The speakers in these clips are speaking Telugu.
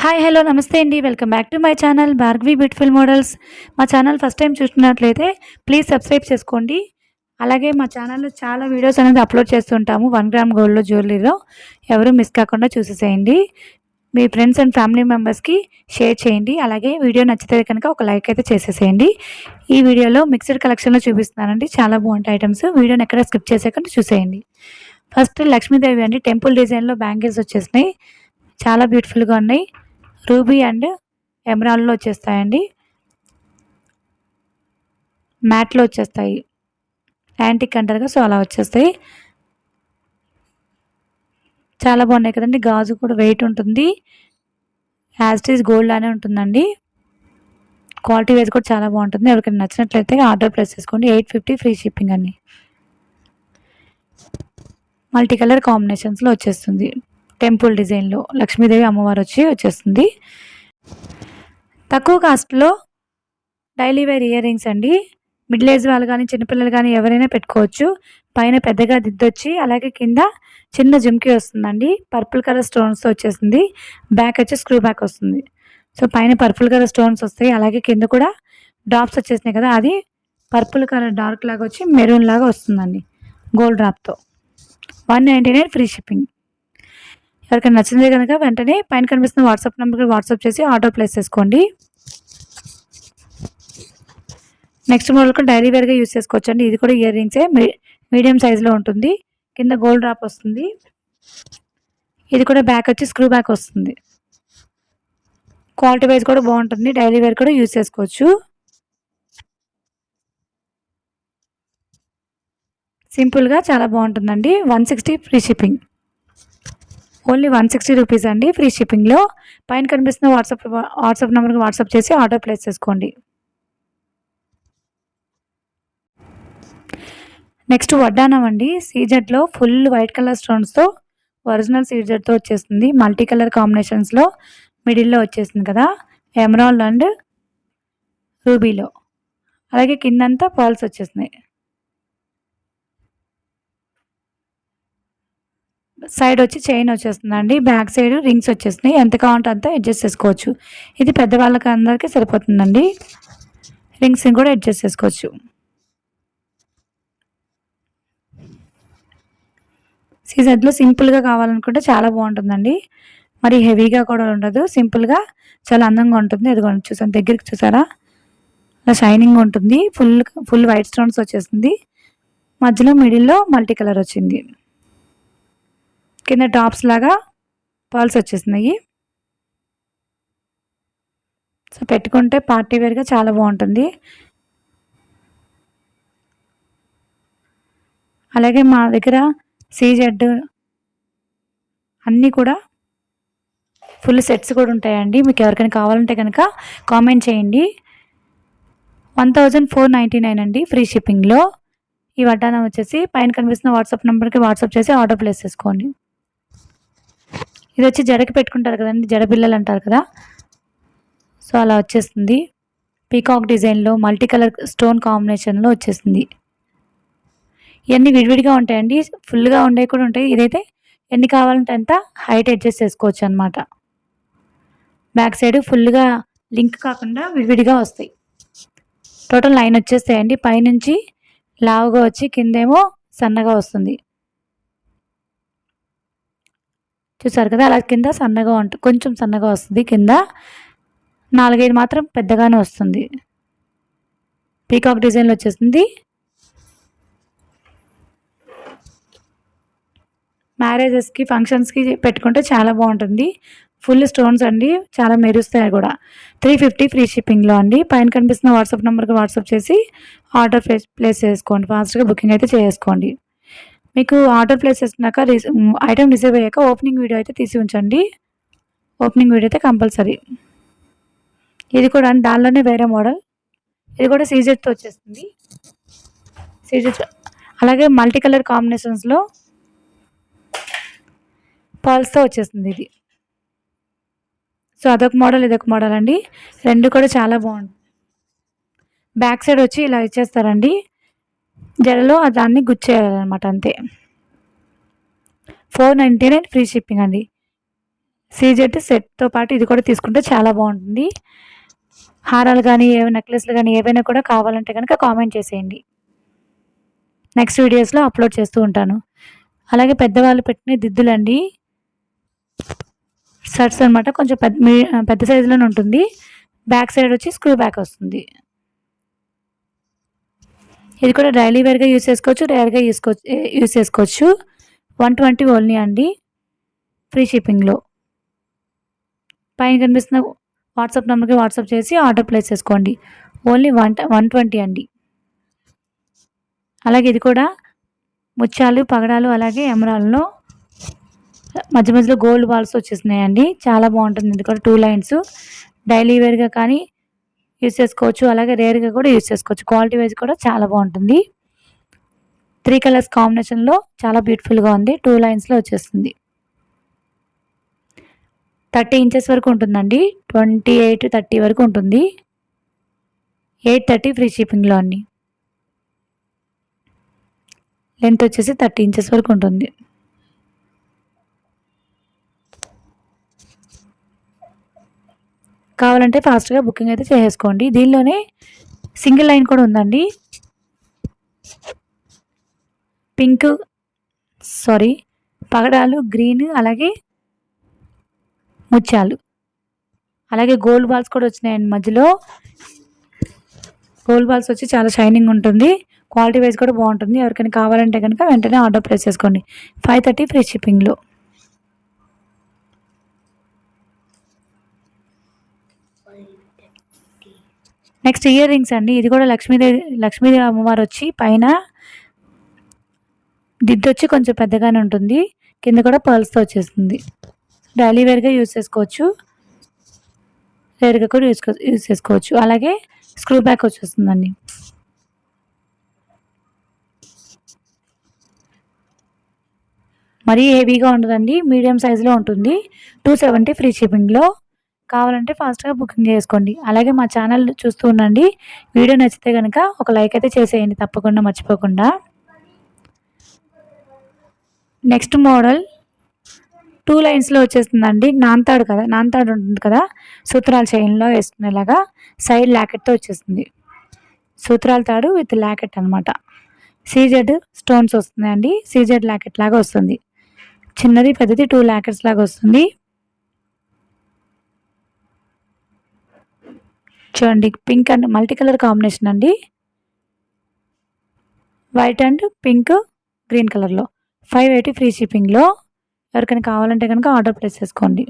హాయ్ హలో నమస్తే అండి. Welcome back to my channel Bhargavi beautiful models. మా ఛానల్ ఫస్ట్ టైం చూస్తున్నట్లయితే ప్లీజ్ సబ్స్క్రైబ్ చేసుకోండి. అలాగే మా ఛానల్లో చాలా వీడియోస్ అనేది అప్లోడ్ చేస్తుంటాము 1 గ్రామ్ గోల్డ్లో జ్యువెలరీలో. ఎవరు మిస్ కాకుండా చూసేసేయండి. మీ ఫ్రెండ్స్ అండ్ ఫ్యామిలీ మెంబర్స్కి షేర్ చేయండి. అలాగే వీడియో నచ్చితే కనుక ఒక లైక్ అయితే చేసేసేయండి. ఈ వీడియోలో మిక్స్డ్ కలెక్షన్లో చూపిస్తున్నానండి. చాలా బాగుంటాయి ఐటమ్స్. వీడియోని ఎక్కడ స్కిప్ చేసేయకుండా చూసేయండి. ఫస్ట్ లక్ష్మీదేవి అండి, టెంపుల్ డిజైన్లో బ్యాంగిల్స్ వచ్చేసినాయి. చాలా బ్యూటిఫుల్గా ఉన్నాయి. రూబీ అండ్ ఎమరాల్డ్లో వచ్చేస్తాయండి. మ్యాట్లో వచ్చేస్తాయి. యాంటిక్ అంటారు కదా, సో అలా వచ్చేస్తాయి. చాలా బాగున్నాయి కదండి. గాజు కూడా వెయిట్ ఉంటుంది. యాజ్ ఇట్ ఈస్ గోల్డ్ లానే ఉంటుందండి. క్వాలిటీ వైజ్ కూడా చాలా బాగుంటుంది. ఎవరికైనా నచ్చినట్లయితే ఆర్డర్ ప్లేస్ చేసుకోండి. 850 ఫ్రీ షిప్పింగ్ అండి. మల్టీ కలర్ కాంబినేషన్స్లో వచ్చేస్తుంది. టెంపుల్ డిజైన్లో లక్ష్మీదేవి అమ్మవారు వచ్చేస్తుంది. తక్కువ కాస్ట్లో డైలీ వేర్ ఇయర్ రింగ్స్ అండి. మిడిల్ ఏజ్ వాళ్ళు కానీ చిన్నపిల్లలు కానీ ఎవరైనా పెట్టుకోవచ్చు. పైన పెద్దగా దిద్దొచ్చి అలాగే కింద చిన్న జుమ్కి వస్తుందండి. పర్పుల్ కలర్ స్టోన్స్తో వచ్చేసింది. బ్యాక్ వచ్చి స్క్రూ బ్యాక్ వస్తుంది. సో పైన పర్పుల్ కలర్ స్టోన్స్ వస్తాయి. అలాగే కింద కూడా డ్రాప్స్ వచ్చేసినాయి కదా, అది పర్పుల్ కలర్ డార్క్ లాగా వచ్చి మెరూన్ లాగా వస్తుందండి గోల్డ్ డ్రాప్తో. 199 free shipping. ఎవరికైనా నచ్చిందే కనుక వెంటనే పైన కనిపిస్తున్న వాట్సాప్ నెంబర్కి వాట్సాప్ చేసి ఆర్డర్ ప్లేస్ చేసుకోండి. నెక్స్ట్ మోడల్ డైలీ వేర్గా యూస్ చేసుకోవచ్చు అండి. ఇది కూడా ఇయర్ రింగ్సే, మీడియం సైజులో ఉంటుంది. కింద గోల్డ్ డ్రాప్ వస్తుంది. ఇది కూడా బ్యాక్ వచ్చి స్క్రూ బ్యాక్ వస్తుంది. క్వాలిటీ వైజ్ కూడా బాగుంటుంది. డైలీ వేర్ కూడా యూస్ చేసుకోవచ్చు. సింపుల్గా చాలా బాగుంటుందండి. 160 ఫ్రీ షిప్పింగ్. ఓన్లీ 160 రూపీస్ అండి ఫ్రీ షిప్పింగ్లో. పైన కనిపిస్తున్న వాట్సాప్ నెంబర్కి వాట్సాప్ చేసి ఆర్డర్ ప్లేస్ చేసుకోండి. నెక్స్ట్ వడ్డానం అండి. సీజెడ్లో ఫుల్ వైట్ కలర్ స్టోన్స్తో ఒరిజినల్ సీజెడ్తో వచ్చేస్తుంది. మల్టీ కలర్ కాంబినేషన్స్లో మిడిల్లో వచ్చేసింది కదా, ఎమరాల్డ్ అండ్ రూబీలో. అలాగే కిందంతా పర్ల్స్ వచ్చేసినాయి. సైడ్ వచ్చి చైన్ వచ్చేస్తుందండి. బ్యాక్ సైడ్ రింగ్స్ వచ్చేసినాయి. ఎంత కావాలంటే అంత అడ్జస్ట్ చేసుకోవచ్చు. ఇది పెద్దవాళ్ళకి అందరికీ సరిపోతుందండి. రింగ్స్ని కూడా అడ్జస్ట్ చేసుకోవచ్చు. సీజన్లో సింపుల్గా కావాలనుకుంటే చాలా బాగుంటుందండి. మరి హెవీగా కూడా ఉండదు. సింపుల్గా చాలా అందంగా ఉంటుంది. అది చూసాను, దగ్గరికి చూసారా, అలా షైనింగ్ ఉంటుంది. ఫుల్ వైట్ స్టోన్స్ వచ్చేసింది. మధ్యలో మిడిల్లో మల్టీ కలర్ వచ్చింది. కింద టాప్స్ లాగా పర్ల్స్ వచ్చేసినాయి. సో పెట్టుకుంటే పార్టీ వేర్గా చాలా బాగుంటుంది. అలాగే మా దగ్గర సీజెడ్ అన్నీ కూడా ఫుల్ సెట్స్ కూడా ఉంటాయండి. మీకు ఎవరికైనా కావాలంటే కనుక కామెంట్ చేయండి. 1499 అండి ఫ్రీ షిప్పింగ్లో. ఈ వడ్డానం వచ్చేసి పైన కనిపిస్తున్న వాట్సాప్ నెంబర్కి వాట్సాప్ చేసి ఆర్డర్ ప్లేస్ చేసుకోండి. ఇది వచ్చి జడకి పెట్టుకుంటారు కదండి, జడ బిల్లలు అంటారు కదా, సో అలా వచ్చేస్తుంది. పీకాక్ డిజైన్లో మల్టీ కలర్ స్టోన్ కాంబినేషన్లో వచ్చేసింది. ఇవన్నీ విడివిడిగా ఉంటాయండి. ఫుల్గా ఉండేవి కూడా ఉంటాయి. ఇదైతే ఎన్ని కావాలంటే అంత హైట్ అడ్జస్ట్ చేసుకోవచ్చు అనమాట. బ్యాక్ సైడ్ ఫుల్గా లింక్ కాకుండా విడివిడిగా వస్తాయి. టోటల్ 9 వచ్చేస్తాయండి. పైనుంచి లావుగా వచ్చి కిందేమో సన్నగా వస్తుంది. చూసారు కదా, అలా కింద సన్నగా కొంచెం సన్నగా వస్తుంది. కింద 4-5 మాత్రం పెద్దగానే వస్తుంది. పీకాక్ డిజైన్లో వచ్చేస్తుంది. మ్యారేజెస్కి ఫంక్షన్స్కి పెట్టుకుంటే చాలా బాగుంటుంది. ఫుల్ స్టోన్స్ అండి, చాలా మెరుస్తాయి కూడా. 350 ఫ్రీ షిప్పింగ్లో అండి. పైన కనిపిస్తున్న వాట్సాప్ నెంబర్కి వాట్సాప్ చేసి ఆర్డర్ ప్లేస్ చేసుకోండి. ఫాస్ట్గా బుకింగ్ అయితే చేసుకోండి. మీకు ఆర్డర్ ప్లేస్ చేసినాక ఐటమ్ రిసీవ్ అయ్యాక ఓపెనింగ్ వీడియో అయితే తీసి ఉంచండి. ఓపెనింగ్ వీడియో అయితే కంపల్సరీ. ఇది కూడా దానిలోనే వేరే మోడల్. ఇది కూడా సీజెడ్తో వచ్చేస్తుంది. సీజెడ్ అలాగే మల్టీ కలర్ కాంబినేషన్స్లో పర్ల్స్తో వచ్చేస్తుంది ఇది. సో అదొక మోడల్, ఇదొక మోడల్ అండి. రెండు కూడా చాలా బాగుంటుంది. బ్యాక్ సైడ్ వచ్చి ఇలా ఇచ్చేస్తారండి. జడలో దాన్ని గుచ్చేయాలన్నమాట, అంతే. 499 ఫ్రీ షిప్పింగ్ అండి. సీజెడ్ సెట్తో పాటు ఇది కూడా తీసుకుంటే చాలా బాగుంటుంది. హారాలు కానీ నెక్లెస్లు కానీ ఏవైనా కూడా కావాలంటే కనుక కామెంట్ చేసేయండి. నెక్స్ట్ వీడియోస్లో అప్లోడ్ చేస్తూ ఉంటాను. అలాగే పెద్దవాళ్ళు పెట్టిన దిద్దులండి, షర్ట్స్ అనమాట. కొంచెం పెద్ద సైజులోనే ఉంటుంది. బ్యాక్ సైడ్ వచ్చి స్క్రూ బ్యాక్ వస్తుంది. ఇది కూడా డైలీ వేర్గా యూస్ చేసుకోవచ్చు, రేర్గా యూస్ చేసుకోవచ్చు. 120 ఓన్లీ అండి, ఫ్రీ షిప్పింగ్లో. పైన కనిపిస్తున్న వాట్సాప్ నెంబర్కి వాట్సాప్ చేసి ఆర్డర్ ప్లేస్ చేసుకోండి. ఓన్లీ 120 అండి. అలాగే ఇది కూడా ముత్యాలు, పగడాలు, అలాగే ఎమరాల్లో మధ్య మధ్యలో గోల్డ్ బాల్స్ వచ్చేసినాయండి. చాలా బాగుంటుంది. ఇది కూడా 2 లైన్స్. డైలీ వేర్గా కానీ యూస్ చేసుకోవచ్చు, అలాగే రేర్గా కూడా యూస్ చేసుకోవచ్చు. క్వాలిటీ వైజ్ కూడా చాలా బాగుంటుంది. 3 కలర్స్ కాంబినేషన్లో చాలా బ్యూటిఫుల్గా ఉంది. 2 లైన్స్లో వచ్చేస్తుంది. 30 ఇంచెస్ వరకు ఉంటుందండి. 28-30 వరకు ఉంటుంది. 830 ఫ్రీ షిప్పింగ్లో అండి. లెంత్ వచ్చేసి 30 ఇంచెస్ వరకు ఉంటుంది. కావాలంటే ఫాస్ట్గా బుకింగ్ అయితే చేసేసుకోండి. దీనిలోనే సింగిల్ లైన్ కూడా ఉందండి. పగడాలు గ్రీన్, అలాగే ముత్యాలు, అలాగే గోల్డ్ బాల్స్ కూడా వచ్చినాయండి. మధ్యలో గోల్డ్ బాల్స్ వచ్చి చాలా షైనింగ్ ఉంటుంది. క్వాలిటీ వైజ్ కూడా బాగుంటుంది. ఎవరికైనా కావాలంటే కనుక వెంటనే ఆర్డర్ ప్లేస్ చేసుకోండి. 530 ఫ్రీ షిప్పింగ్లో. నెక్స్ట్ ఇయర్ రింగ్స్ అండి. ఇది కూడా లక్ష్మీదేవి అమ్మవారు వచ్చి పైన దిద్దు వచ్చి కొంచెం పెద్దగానే ఉంటుంది. కింద కూడా పర్ల్స్తో వచ్చేస్తుంది. డైలీ వేర్గా యూస్ చేసుకోవచ్చు, రేర్గా కూడా యూస్ చేసుకోవచ్చు. అలాగే స్క్రూ బ్యాక్ వచ్చేస్తుందండి. మరీ హెవీగా ఉండదండి, మీడియం సైజులో ఉంటుంది. 270 ఫ్రీ షిప్పింగ్లో. కావాలంటే ఫాస్ట్గా బుకింగ్ చేసుకోండి. అలాగే మా ఛానల్ చూస్తూ ఉండండి. వీడియో నచ్చితే కనుక ఒక లైక్ అయితే చేసేయండి తప్పకుండా, మర్చిపోకుండా. నెక్స్ట్ మోడల్ 2 లైన్స్లో వచ్చేస్తుందండి. నాన్తాడు ఉంటుంది కదా, సూత్రాల చైన్లో వేసుకునేలాగా సైడ్ లాకెట్తో వచ్చేస్తుంది. సూత్రాల తాడు విత్ లాకెట్ అనమాట. సీజెడ్ స్టోన్స్ వస్తున్నాయండి. సీజెడ్ లాకెట్ లాగా వస్తుంది. చిన్నది పెద్దది 2 లాకెట్స్ లాగా వస్తుంది. చూడండి, pink and multi colour combination అండి. వైట్ అండ్ పింక్, గ్రీన్ కలర్లో. 580 ఫ్రీ షిప్పింగ్లో. ఎవరికైనా కావాలంటే కనుక ఆర్డర్ ప్లేస్ చేసుకోండి.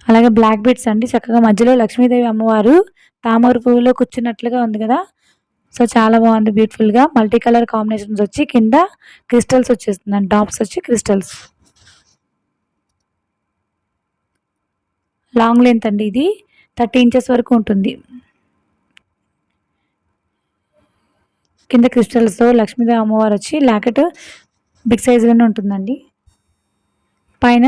అలాగే బ్లాక్ బీడ్స్ అండి. చక్కగా మధ్యలో లక్ష్మీదేవి అమ్మవారు తామర పువ్వులో కూర్చున్నట్లుగా ఉంది కదా. సో చాలా బాగుంది, బ్యూటిఫుల్గా. మల్టీ కలర్ కాంబినేషన్స్ వచ్చి కింద క్రిస్టల్స్ వచ్చేస్తుందండి. టాప్స్ వచ్చి క్రిస్టల్స్. లాంగ్ లెంత్ అండి. ఇది 30 ఇంచెస్ వరకు ఉంటుంది. కింద క్రిస్టల్స్తో లక్ష్మీదేవి అమ్మవారు వచ్చి లాకెట్ బిగ్ సైజులోనే ఉంటుందండి. పైన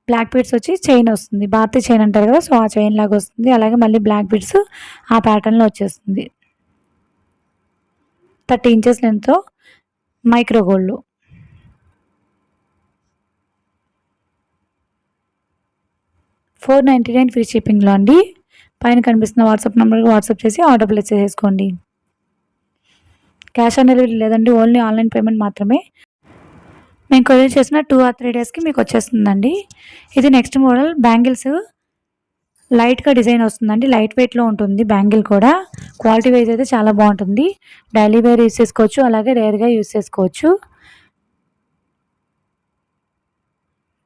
బ్లాక్ బీడ్స్ వచ్చి చైన్ వస్తుంది. భారతీయ చైన్ అంటారు కదా, సో ఆ చైన్ లాగా వస్తుంది. అలాగే మళ్ళీ బ్లాక్ బీడ్స్ ఆ ప్యాటర్న్లో వచ్చేస్తుంది. 30 ఇంచెస్ లెంత్తో మైక్రో గోల్డ్. $499 ఫ్రీ షిప్పింగ్లో అండి. పైన కనిపిస్తున్న వాట్సాప్ నెంబర్కి వాట్సాప్ చేసి ఆర్డర్ ప్లేస్ చేసుకోండి. క్యాష్ ఆన్ డెలివరీ లేదండి, ఓన్లీ ఆన్లైన్ పేమెంట్ మాత్రమే. మేము కొరియర్ చేసిన 2 or 3 డేస్కి మీకు వచ్చేస్తుందండి. ఇది నెక్స్ట్ మోడల్ బ్యాంగిల్స్. లైట్గా డిజైన్ వస్తుందండి. లైట్ వెయిట్లో ఉంటుంది బ్యాంగిల్ కూడా. క్వాలిటీ వైజ్ అయితే చాలా బాగుంటుంది. డైలీ వేర్ యూస్ చేసుకోవచ్చు, అలాగే రేర్గా యూస్ చేసుకోవచ్చు.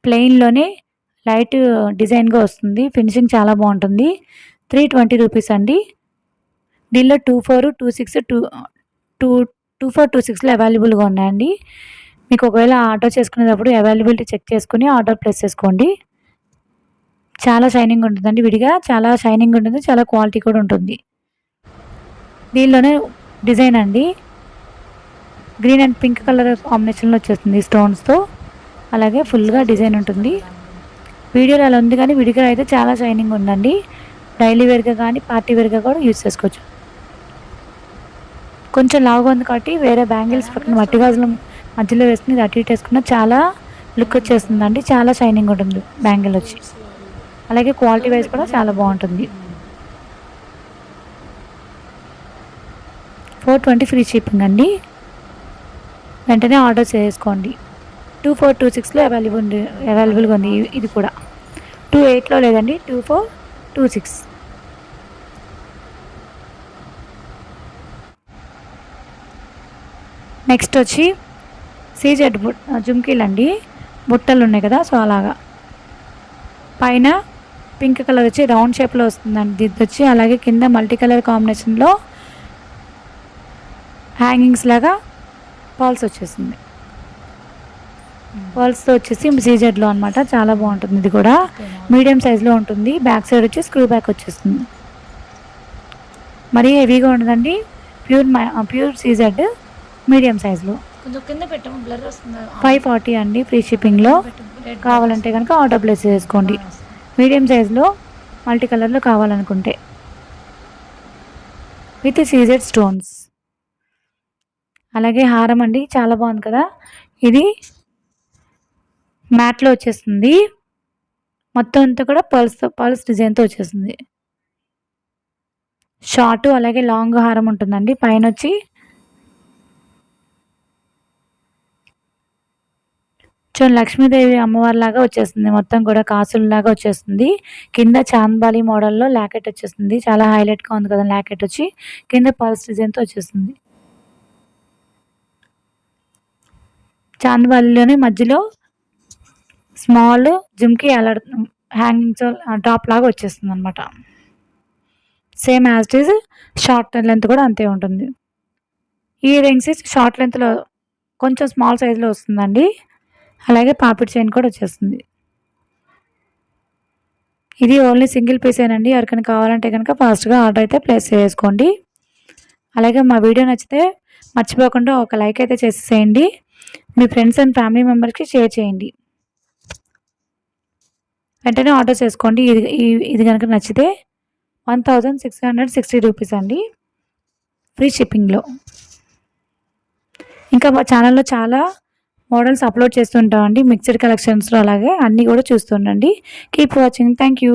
ప్లెయిన్లోనే లైట్ డిజైన్గా వస్తుంది. ఫినిషింగ్ చాలా బాగుంటుంది. 320 రూపీస్ అండి. దీనిలో 24, 26, 24, 26లో అవైలబుల్గా ఉన్నాయండి. మీకు ఒకవేళ ఆర్డర్ చేసుకునేటప్పుడు అవైలబిలిటీ చెక్ చేసుకుని ఆర్డర్ ప్లేస్ చేసుకోండి. చాలా షైనింగ్ ఉంటుందండి. విడిగా చాలా షైనింగ్ ఉంటుంది, చాలా క్వాలిటీ కూడా ఉంటుంది. దీనిలోనే డిజైన్ అండి. గ్రీన్ అండ్ పింక్ కలర్ కాంబినేషన్లో వచ్చేస్తుంది స్టోన్స్తో. అలాగే ఫుల్గా డిజైన్ ఉంటుంది. వీడియోలో అలా ఉంది కానీ విడిగా అయితే చాలా షైనింగ్ ఉందండి. డైలీ వేర్గా కానీ పార్టీ వేర్గా కూడా యూజ్ చేసుకోవచ్చు. కొంచెం లావుగా ఉంది కాబట్టి వేరే బ్యాంగిల్స్ పక్కన మట్టి గాజులు మధ్యలో వేసుకుని ఇది అటు ఇటు వేసుకున్న చాలా లుక్ వచ్చేస్తుందండి. చాలా షైనింగ్ ఉంటుంది బ్యాంగిల్ వచ్చి. అలాగే క్వాలిటీ వైజ్ కూడా చాలా బాగుంటుంది. 420 ఫ్రీ షిప్పింగ్ అండి. వెంటనే ఆర్డర్ చేసుకోండి. 2426లో అవైలబుల్గా ఉంది. ఇది కూడా 28లో లేదండి, 2426. నెక్స్ట్ వచ్చి సీజెడ్ జుమ్కీలు అండి. బుట్టలు ఉన్నాయి కదా, సో అలాగా పైన పింక్ కలర్ వచ్చి రౌండ్ షేప్లో వస్తుందండి ఇది వచ్చి. అలాగే కింద మల్టీ కలర్ కాంబినేషన్లో హ్యాంగింగ్స్ లాగా పర్ల్స్ వచ్చేసింది. పర్ల్స్తో వచ్చేసి సీజెడ్లో అనమాట. చాలా బాగుంటుంది. ఇది కూడా మీడియం సైజులో ఉంటుంది. బ్యాక్ సైడ్ వచ్చి స్క్రూ బ్యాక్ వచ్చేస్తుంది. మరీ హెవీగా ఉండదండి. ప్యూర్ సీజెడ్ మీడియం సైజులో. కొంచెం కింద పెట్టాము, బ్లర్ వస్తుంది. 540 అండి ఫ్రీ షిప్పింగ్లో. కావాలంటే కనుక ఆర్డర్ ప్లేస్ చేసుకోండి. మీడియం సైజులో మల్టీ కలర్లో కావాలనుకుంటే విత్ సీజెడ్ స్టోన్స్. అలాగే హారం అండి, చాలా బాగుంది కదా. ఇది మ్యాట్లో వచ్చేస్తుంది. మొత్తం అంతా కూడా పర్ల్స్ డిజైన్తో వచ్చేస్తుంది. షార్ట్ అలాగే లాంగ్ హారం ఉంటుందండి. పైన వచ్చి చూడండి లక్ష్మీదేవి అమ్మవారి లాగా వచ్చేస్తుంది. మొత్తం కూడా కాసులలాగా వచ్చేస్తుంది. కింద చాంద్బాలి మోడల్లో లాకెట్ వచ్చేస్తుంది. చాలా హైలైట్గా ఉంది కదా లాకెట్ వచ్చి. కింద పర్ల్స్ డిజైన్తో వచ్చేస్తుంది. చాంద్బాలిలోనే మధ్యలో స్మాల్ జుమ్కీ అలా హ్యాంగింగ్స్ టాప్ లాగా వచ్చేస్తుంది అనమాట. Same as it is short length కూడా అంతే ఉంటుంది. ఇయర్ రింగ్స్ షార్ట్ లెంత్లో కొంచెం స్మాల్ సైజులో వస్తుందండి. అలాగే పాపిడ్ చైన్ కూడా వచ్చేస్తుంది. ఇది ఓన్లీ సింగిల్ పీసేనండి. ఎవరికైనా కావాలంటే కనుక ఫాస్ట్గా ఆర్డర్ అయితే ప్లేస్ చేసుకోండి. అలాగే మా వీడియో నచ్చితే మర్చిపోకుండా ఒక లైక్ అయితే చేసేసేయండి. మీ ఫ్రెండ్స్ అండ్ ఫ్యామిలీ మెంబర్స్కి షేర్ చేయండి. వెంటనే ఆర్డర్ చేసుకోండి. ఇది కనుక నచ్చితే 1660 రూపీస్ అండి ఫ్రీ షిప్పింగ్లో. ఇంకా మా ఛానల్లో చాలా మోడల్స్ అప్లోడ్ చేస్తుంటామండి. మిక్స్డ్ కలెక్షన్స్లో అలాగే అన్నీ కూడా చూస్తుండండి. Keep watching. Thank you.